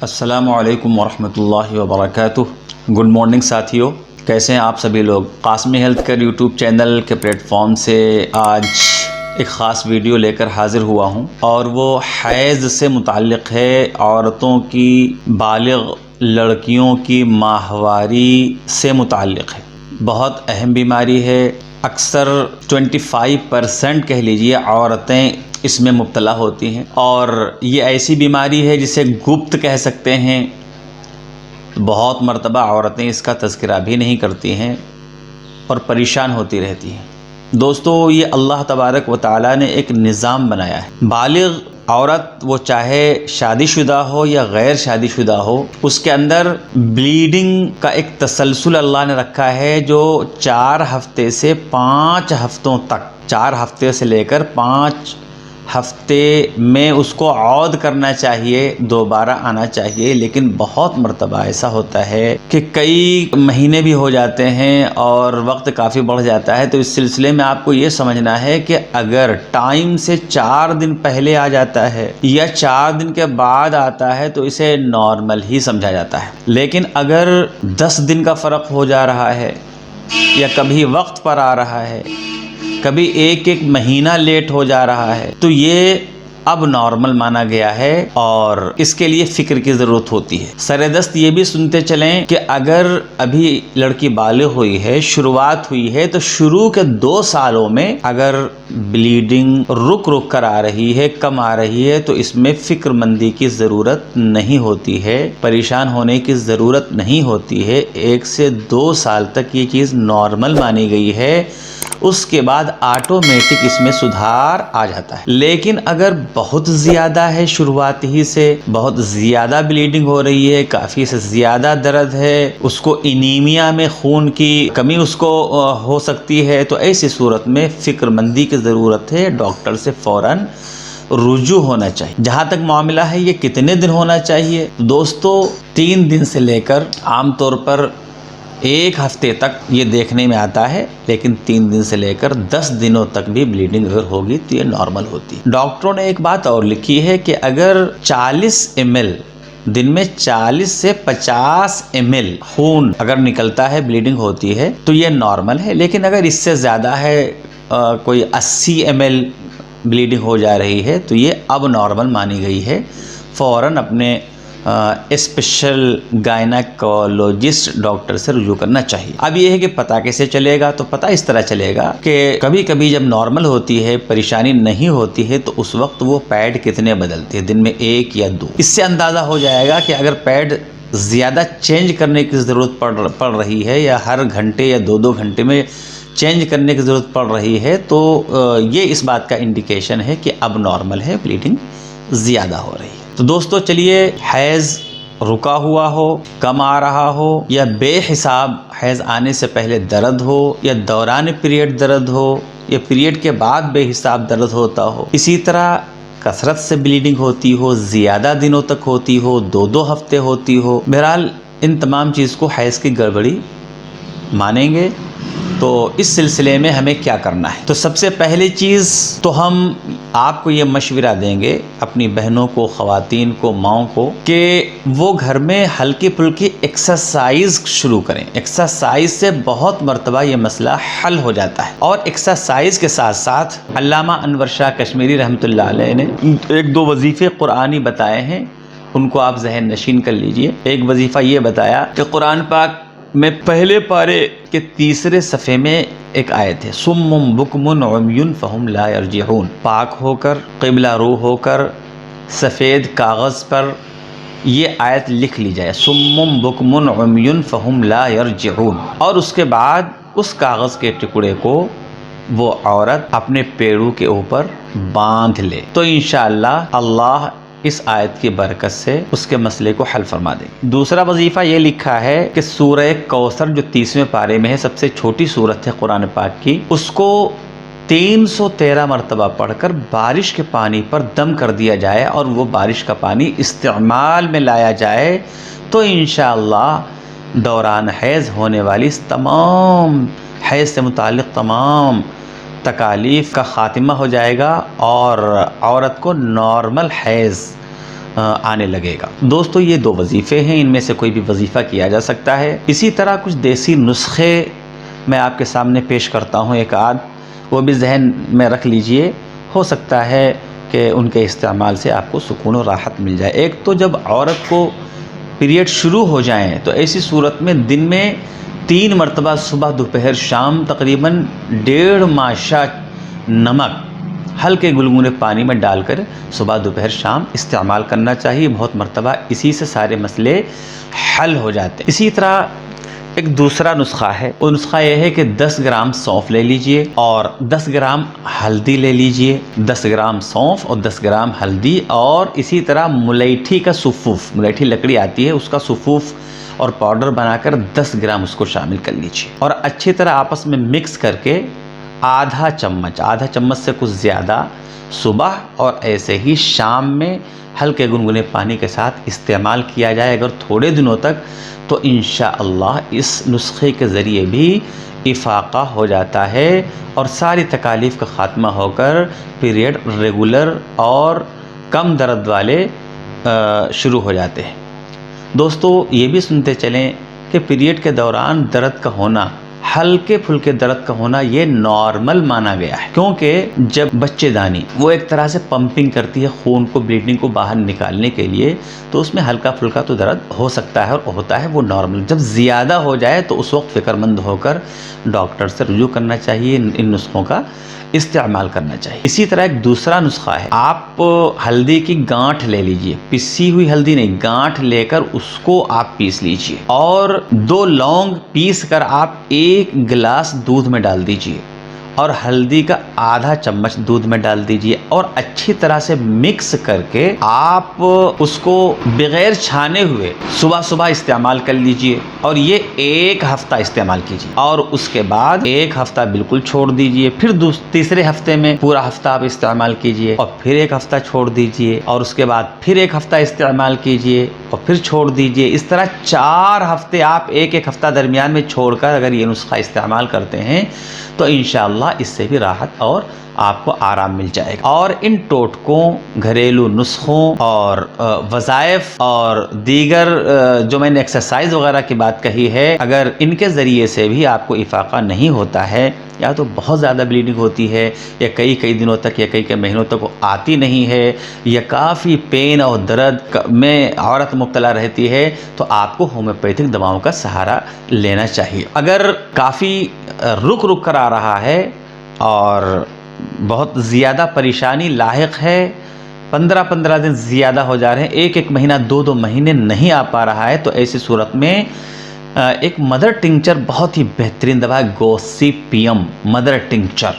السلام علیکم ورحمۃ اللہ وبرکاتہ۔ گڈ مارننگ ساتھیوں، کیسے ہیں آپ سبھی لوگ؟ Qasmi health care YouTube channel کے پلیٹ فارم سے آج ایک خاص ویڈیو لے کر حاضر ہوا ہوں، اور وہ حیض سے متعلق ہے۔ عورتوں کی، بالغ لڑکیوں کی ماہواری سے متعلق ہے۔ بہت اہم بیماری ہے۔ اکثر 25% کہہ لیجئے عورتیں اس میں مبتلا ہوتی ہیں، اور یہ ایسی بیماری ہے جسے گپت کہہ سکتے ہیں۔ بہت مرتبہ عورتیں اس کا تذکرہ بھی نہیں کرتی ہیں اور پریشان ہوتی رہتی ہیں۔ دوستو، یہ اللہ تبارک و تعالیٰ نے ایک نظام بنایا ہے۔ بالغ عورت، وہ چاہے شادی شدہ ہو یا غیر شادی شدہ ہو، اس کے اندر بلیڈنگ کا ایک تسلسل اللہ نے رکھا ہے، جو 4 ہفتے سے 5 ہفتوں تک، 4 ہفتے سے لے کر 5 ہفتے میں اس کو عود کرنا چاہیے، دوبارہ آنا چاہیے۔ لیکن بہت مرتبہ ایسا ہوتا ہے کہ کئی مہینے بھی ہو جاتے ہیں اور وقت کافی بڑھ جاتا ہے۔ تو اس سلسلے میں آپ کو یہ سمجھنا ہے کہ اگر ٹائم سے 4 دن پہلے آ جاتا ہے یا 4 دن کے بعد آتا ہے تو اسے نارمل ہی سمجھا جاتا ہے۔ لیکن اگر 10 دن کا فرق ہو جا رہا ہے، یا کبھی وقت پر آ رہا ہے، کبھی ایک مہینہ لیٹ ہو جا رہا ہے، تو یہ اب نارمل مانا گیا ہے، اور اس کے لیے فکر کی ضرورت ہوتی ہے۔ سردست یہ بھی سنتے چلیں کہ اگر ابھی لڑکی بالغ ہوئی ہے، شروعات ہوئی ہے، تو شروع کے 2 سالوں میں اگر بلیڈنگ رک کر آ رہی ہے، کم آ رہی ہے، تو اس میں فکر مندی کی ضرورت نہیں ہوتی ہے، پریشان ہونے کی ضرورت نہیں ہوتی ہے۔ 1 سے 2 سال تک یہ چیز نارمل مانی گئی ہے، اس کے بعد آٹومیٹک اس میں سدھار آ جاتا ہے۔ لیکن اگر بہت زیادہ ہے، شروعات ہی سے بہت زیادہ بلیڈنگ ہو رہی ہے، کافی سے زیادہ درد ہے، اس کو انیمیا میں خون کی کمی اس کو ہو سکتی ہے، تو ایسی صورت میں فکر مندی کی ضرورت ہے، ڈاکٹر سے فوراً رجوع ہونا چاہیے۔ جہاں تک معاملہ ہے یہ کتنے دن ہونا چاہیے، دوستو 3 دن سے لے کر عام طور پر 1 ہفتے تک یہ دیکھنے میں آتا ہے، لیکن 3 دن سے لے کر 10 دنوں تک بھی بلیڈنگ اگر ہوگی تو یہ نارمل ہوتی ہے۔ ڈاکٹروں نے ایک بات اور لکھی ہے کہ اگر 40 ml دن میں 40 سے 50 ml خون اگر نکلتا ہے، بلیڈنگ ہوتی ہے، تو یہ نارمل ہے۔ لیکن اگر اس سے زیادہ ہے، کوئی 80 ml بلیڈنگ ہو جا رہی ہے، تو یہ اب نارمل مانی گئی ہے۔ فوراً اپنے اسپیشل گائنیکولوجسٹ ڈاکٹر سے رجوع کرنا چاہیے۔ اب یہ ہے کہ پتہ کیسے چلے گا؟ تو پتہ اس طرح چلے گا کہ کبھی کبھی جب نارمل ہوتی ہے، پریشانی نہیں ہوتی ہے، تو اس وقت وہ پیڈ کتنے بدلتی ہے، دن میں 1 یا 2۔ اس سے اندازہ ہو جائے گا کہ اگر پیڈ زیادہ چینج کرنے کی ضرورت پڑ رہی ہے، یا ہر گھنٹے یا 2 گھنٹے میں چینج کرنے کی ضرورت پڑ رہی ہے، تو یہ اس بات کا انڈیکیشن ہے کہ اب نارمل ہے، بلیڈنگ زیادہ ہو رہی ہے۔ تو دوستو چلیے، حیض رکا ہوا ہو، کم آ رہا ہو، یا بے حساب حیض آنے سے پہلے درد ہو، یا دوران پیریڈ درد ہو، یا پیریڈ کے بعد بے حساب درد ہوتا ہو، اسی طرح کثرت سے بلیڈنگ ہوتی ہو، زیادہ دنوں تک ہوتی ہو، 2 ہفتے ہوتی ہو، بہرحال ان تمام چیز کو حیض کی گڑبڑی مانیں گے۔ تو اس سلسلے میں ہمیں کیا کرنا ہے؟ تو سب سے پہلی چیز تو ہم آپ کو یہ مشورہ دیں گے، اپنی بہنوں کو، خواتین کو، ماؤں کو، کہ وہ گھر میں ہلکی پھلکی ایکسرسائز شروع کریں۔ ایکسرسائز سے بہت مرتبہ یہ مسئلہ حل ہو جاتا ہے۔ اور ایکسرسائز کے ساتھ ساتھ علامہ انور شاہ کشمیری رحمۃ اللہ علیہ نے 1-2 وظیفے قرآنی بتائے ہیں، ان کو آپ ذہن نشین کر لیجئے۔ ایک وظیفہ یہ بتایا کہ قرآن پاک میں پہلے پارے کے 3 صفحے میں ایک آیت ہے، صم بکم عمی فہم لا یرجعون۔ پاک ہو کر، قبلہ رو ہو کر، سفید کاغذ پر یہ آیت لکھ لی جائے، صم بکم عمی فہم لا یرجعون، اور اس کے بعد اس کاغذ کے ٹکڑے کو وہ عورت اپنے پیروں کے اوپر باندھ لے، تو انشاءاللہ اللہ اس آیت کی برکت سے اس کے مسئلے کو حل فرما دیں گے۔ دوسرا وظیفہ یہ لکھا ہے کہ سورہ کوثر جو 30ویں پارے میں ہے، سب سے چھوٹی سورت ہے قرآن پاک کی، اس کو 313 مرتبہ پڑھ کر بارش کے پانی پر دم کر دیا جائے، اور وہ بارش کا پانی استعمال میں لایا جائے، تو انشاءاللہ دوران حیض ہونے والی تمام حیض سے متعلق تمام تکالیف کا خاتمہ ہو جائے گا، اور عورت کو نارمل حیض آنے لگے گا۔ دوستو یہ 2 وظیفے ہیں، ان میں سے کوئی بھی وظیفہ کیا جا سکتا ہے۔ اسی طرح کچھ دیسی نسخے میں آپ کے سامنے پیش کرتا ہوں ایک آدھ، وہ بھی ذہن میں رکھ لیجئے، ہو سکتا ہے کہ ان کے استعمال سے آپ کو سکون و راحت مل جائے۔ ایک تو جب عورت کو پیریڈ شروع ہو جائیں تو ایسی صورت میں دن میں 3 مرتبہ صبح دوپہر شام تقریباً 1.5 ماشا نمک ہلکے گلگلے پانی میں ڈال کر صبح دوپہر شام استعمال کرنا چاہیے۔ بہت مرتبہ اسی سے سارے مسئلے حل ہو جاتے ہیں۔ اسی طرح ایک دوسرا نسخہ ہے، وہ نسخہ یہ ہے کہ 10 گرام سونف لے لیجئے اور 10 گرام ہلدی لے لیجئے، 10 گرام سونف اور 10 گرام ہلدی، اور اسی طرح ملیٹھی کا سفوف، ملیٹھی لکڑی آتی ہے، اس کا سفوف اور پاؤڈر بنا کر 10 گرام اس کو شامل کر لیجئے اور اچھی طرح آپس میں مکس کر کے آدھا چمچ سے کچھ زیادہ صبح اور ایسے ہی شام میں ہلکے گنگنے پانی کے ساتھ استعمال کیا جائے اگر تھوڑے دنوں تک، تو انشاءاللہ اس نسخے کے ذریعے بھی افاقہ ہو جاتا ہے اور ساری تکالیف کا خاتمہ ہو کر پیریڈ ریگولر اور کم درد والے شروع ہو جاتے ہیں۔ دوستو یہ بھی سنتے چلیں کہ پیریڈ کے دوران درد کا ہونا، ہلکے پھلکے درد کا ہونا، یہ نارمل مانا گیا ہے، کیونکہ جب بچے دانی وہ ایک طرح سے پمپنگ کرتی ہے خون کو، بلیڈنگ کو باہر نکالنے کے لیے، تو اس میں ہلکا پھلکا تو درد ہو سکتا ہے اور ہوتا ہے، وہ نارمل۔ جب زیادہ ہو جائے تو اس وقت فکر مند ہو کر ڈاکٹر سے رجوع کرنا چاہیے، ان نسخوں کا استعمال کرنا چاہیے۔ اسی طرح ایک دوسرا نسخہ ہے، آپ ہلدی کی گانٹھ لے لیجئے، پسی ہوئی ہلدی نہیں، گانٹھ لے کر اس کو آپ پیس لیجئے اور 2 لونگ پیس کر آپ 1 گلاس دودھ میں ڈال دیجئے اور ہلدی کا آدھا چمچ دودھ میں ڈال دیجئے اور اچھی طرح سے مکس کر کے آپ اس کو بغیر چھانے ہوئے صبح استعمال کر لیجئے اور یہ 1 ہفتہ استعمال کیجئے اور اس کے بعد 1 ہفتہ بالکل چھوڑ دیجئے، پھر تیسرے ہفتے میں پورا ہفتہ آپ استعمال کیجئے اور پھر 1 ہفتہ چھوڑ دیجئے اور اس کے بعد پھر 1 ہفتہ استعمال کیجئے اور پھر چھوڑ دیجئے۔ اس طرح 4 ہفتے آپ 1 ہفتہ درمیان میں چھوڑ کر اگر یہ نسخہ استعمال کرتے ہیں تو انشاءاللہ اس سے بھی راحت اور آپ کو آرام مل جائے گا۔ اور ان ٹوٹکوں، گھریلو نسخوں اور وظائف اور دیگر جو میں نے ایکسرسائز وغیرہ کی بات کہی ہے، اگر ان کے ذریعے سے بھی آپ کو افاقہ نہیں ہوتا ہے یا تو بہت زیادہ بلیڈنگ ہوتی ہے یا کئی دنوں تک یا کئی مہینوں تک وہ آتی نہیں ہے یا کافی پین اور درد میں عورت مبتلا رہتی ہے، تو آپ کو ہومیوپیتھک دواؤں کا سہارا لینا چاہیے۔ اگر کافی رک کر آ رہا ہے اور بہت زیادہ پریشانی لاحق ہے، 15 دن زیادہ ہو جا رہے ہیں، 1 مہینہ 2 مہینے نہیں آ پا رہا ہے، تو ایسی صورت میں ایک مدر ٹنکچر بہت ہی بہترین دوا ہے، گوسیپیم مدر ٹنکچر،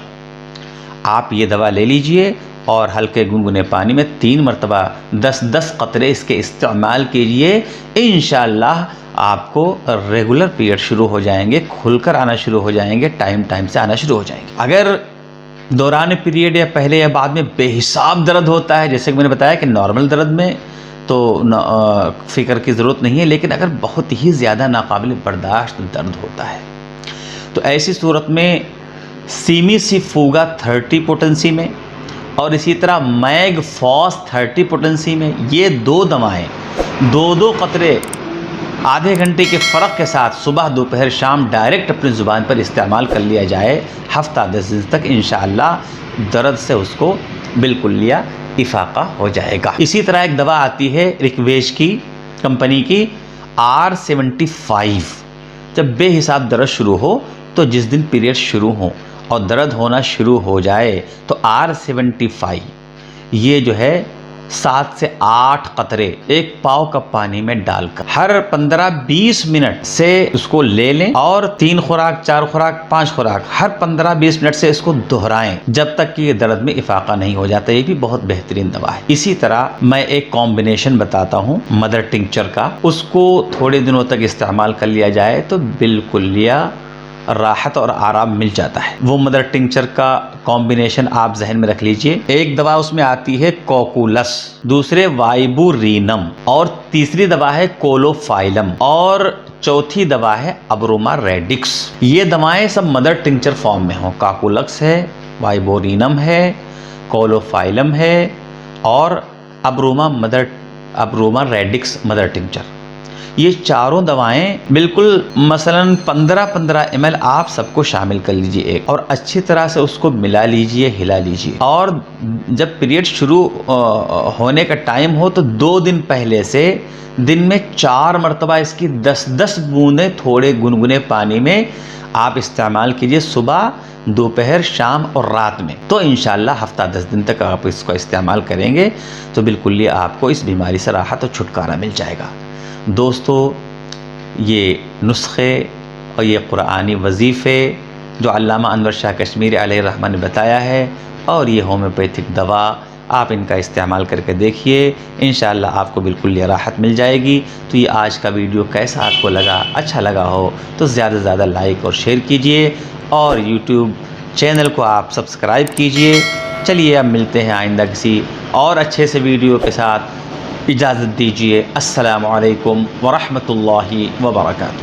آپ یہ دوا لے لیجئے اور ہلکے گنگنے پانی میں 3 مرتبہ 10 قطرے اس کے استعمال کیجئے، انشاءاللہ آپ کو ریگولر پیریڈ شروع ہو جائیں گے، کھل کر آنا شروع ہو جائیں گے، ٹائم سے آنا شروع ہو جائیں گے۔ اگر دوران پیریڈ یا پہلے یا بعد میں بے حساب درد ہوتا ہے، جیسے کہ میں نے بتایا کہ نارمل درد میں تو فکر کی ضرورت نہیں ہے، لیکن اگر بہت ہی زیادہ ناقابل برداشت درد ہوتا ہے تو ایسی صورت میں سیمی سی فوگا 30 پوٹنسی میں اور اسی طرح میگ فاس 30 پوٹنسی میں، یہ 2 دوائیں 2 قطرے آدھے گھنٹے کے فرق کے ساتھ صبح دوپہر شام ڈائریکٹ اپنی زبان پر استعمال کر لیا جائے، ہفتہ 10 دن تک انشاءاللہ درد سے اس کو بالکل لیا افاقہ ہو جائے گا۔ اسی طرح ایک دوا آتی ہے ریکویش کی کمپنی کی R75، جب بے حساب درد شروع ہو تو جس دن پیریڈ شروع ہو اور درد ہونا شروع ہو جائے تو R75 یہ جو ہے 7 سے 8 قطرے 1 پاؤ کپ پانی میں ڈال کر ہر 15-20 منٹ سے اس کو لے لیں اور 3 خوراک 4 خوراک 5 خوراک ہر 15-20 منٹ سے اس کو دہرائیں جب تک کہ یہ درد میں افاقہ نہیں ہو جاتا۔ یہ بھی بہت بہترین دوا ہے۔ اسی طرح میں ایک کمبینیشن بتاتا ہوں مدر ٹنکچر کا، اس کو تھوڑے دنوں تک استعمال کر لیا جائے تو بالکل لیا راحت اور آرام مل جاتا ہے۔ وہ مدر ٹنکچر کا کمبینیشن آپ ذہن میں رکھ لیجئے، ایک دوا اس میں آتی ہے کوکولس، دوسرے وائبورینم اور تیسری دوا ہے کولوفائلم اور چوتھی دوا ہے ابروما ریڈکس۔ یہ دوائیں سب مدر ٹنکچر فارم میں ہوں، کوکولکس ہے، وائبورینم ہے، کولوفائلم ہے اور ابروما مدر اب روما ریڈکس مدر ٹنکچر، یہ چاروں دوائیں بالکل مثلاً 15 ml آپ سب کو شامل کر لیجئے ایک، اور اچھی طرح سے اس کو ملا لیجئے، ہلا لیجئے، اور جب پیریڈ شروع ہونے کا ٹائم ہو تو 2 دن پہلے سے دن میں 4 مرتبہ اس کی 10 بوندیں تھوڑے گنگنے پانی میں آپ استعمال کیجئے، صبح، دوپہر، شام اور رات میں۔ تو انشاءاللہ ہفتہ 10 دن تک آپ اس کو استعمال کریں گے تو بالکل یہ آپ کو اس بیماری سے راحت اور چھٹکارا مل جائے گا۔ دوستو، یہ نسخے اور یہ قرآنی وظیفے جو علامہ انور شاہ کشمیری علیہ الرحمہ نے بتایا ہے، اور یہ ہومیوپیتھک دوا، آپ ان کا استعمال کر کے دیکھیے، انشاءاللہ آپ کو بالکل یہ راحت مل جائے گی۔ تو یہ آج کا ویڈیو کیسا آپ کو لگا؟ اچھا لگا ہو تو زیادہ سے زیادہ لائک اور شیئر کیجئے، اور یوٹیوب چینل کو آپ سبسکرائب کیجئے۔ چلیے اب ملتے ہیں آئندہ کسی اور اچھے سے ویڈیو کے ساتھ، اجازت دیجیے۔ السلام علیکم ورحمۃ اللہ وبرکاتہ۔